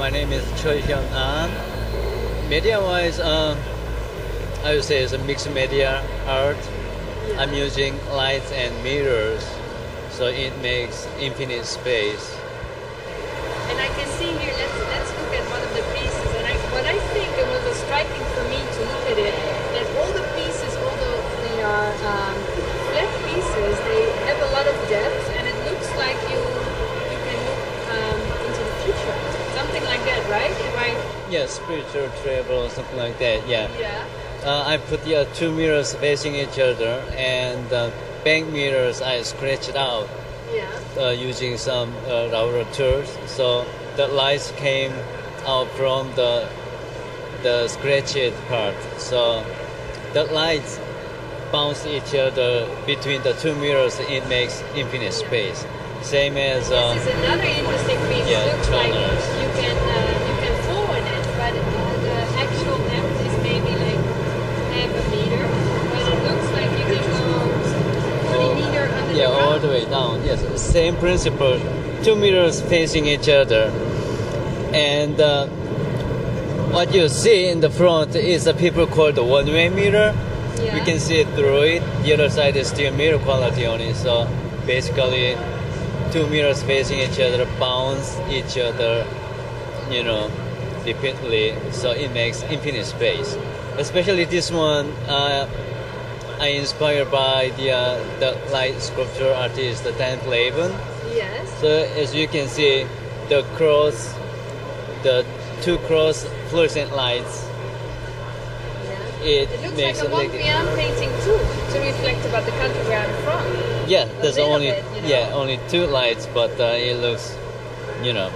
My name is Chul Hyun Ahn. Media-wise, I would say it's a mixed media art. Yeah. I'm using lights and mirrors, so it makes infinite space. And I can see here, let's look at one of the pieces. And what I think, it was striking for me to look at it, that all the pieces, although they are flat pieces, they have a lot of depth, and it looks like you can look into the future. Something like that, right? Yeah, spiritual travel or something like that, yeah. Yeah. I put two mirrors facing each other, and bank mirrors I scratched out Yeah. using some router tools. So the lights came out from the scratched part. So the lights bounce each other between the two mirrors. It makes infinite space. Same as This is another interesting piece. yeah, Looks like toners. you can forward it, but the actual depth is maybe like half a meter. But it looks like you can go 3 meter under yeah, the ground. all the way down. Yes, same principle. Two mirrors facing each other, and what you see in the front is a people call the one-way mirror. Yeah. You can see it through it. The other side is still mirror quality only. So basically, two mirrors facing each other bounce each other, repeatedly. So it makes infinite space. Especially this one, I inspired by the light sculpture artist Dan Flavin. Yes. So as you can see, the two cross fluorescent lights. Yeah. It It looks makes like a it Vivian painting too, to reflect about the country where I'm from. yeah. There's little only bit, only two lights, but it looks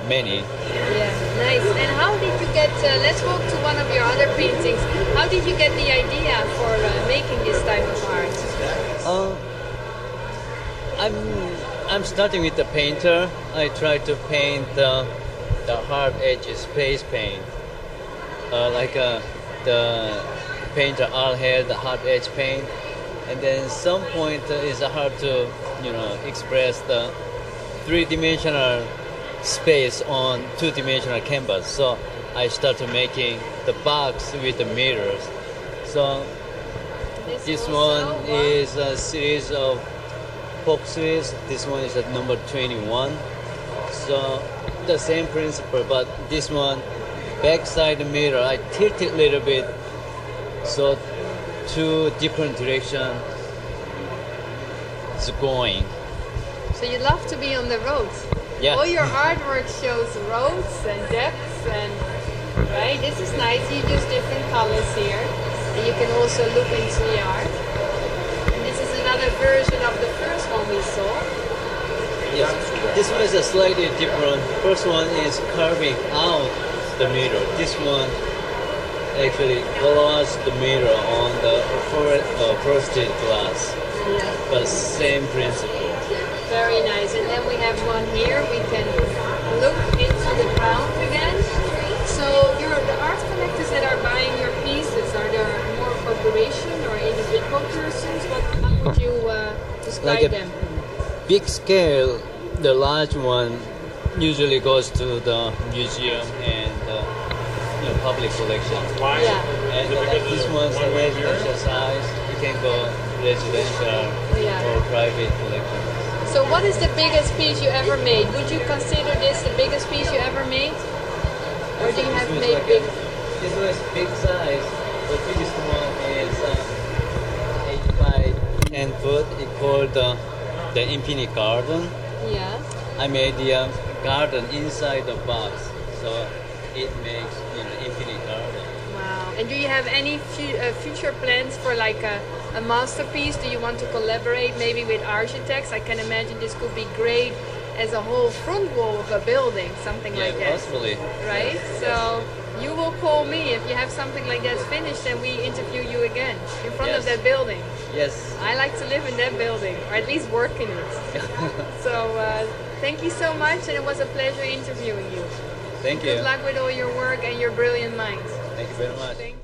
many. Yeah, nice. And how did you get? Let's walk to one of your other paintings. How did you get the idea for making this type of art? I'm starting with the painter. I try to paint the hard edges, face paint, the painter all had the hard edge paint, and then some point it's hard to express the three-dimensional space on two-dimensional canvas. So I started making the box with the mirrors. So this one is a series of boxes. This one is at number 21. So the same principle, but this one backside the mirror I tilt it a little bit, so two different directions it's going. So you love to be on the roads. Yeah. All your artwork shows roads and depths, and right. This is nice. You use different colors here, and you can also look into the art. And this is another version of the first one we saw. Yes, this one is a slightly different. First one is carving out the mirror. This one actually gloss the mirror on the frosted glass. Yeah. But same principle. Very nice. And then we have one here. We can look into the ground again. So the art collectors that are buying your pieces, are there more corporation or individual persons? How would you describe Like a them? big scale, the large one usually goes to the museum and public collection. Yeah. And like this one's a residential size. You can go residential or private collection. So what is the biggest piece you ever made? Would you consider this the biggest piece you ever made? Or do you have made big? This was big size. The biggest one is 8 by 10 foot. It's called the Infinite Garden. Yeah. I made the garden inside the box, so it makes infinite garden. Wow. And do you have any future plans for like a masterpiece? Do you want to collaborate maybe with architects? I can imagine this could be great as a whole front wall of a building, something like that. Possibly. Right? So you will call me if you have something like that finished, and we interview you again in front of that building. Yes. I like to live in that building, or at least work in it. So thank you so much, and it was a pleasure interviewing you. Thank you. Good luck with all your work and your brilliant mind. Thank you very much.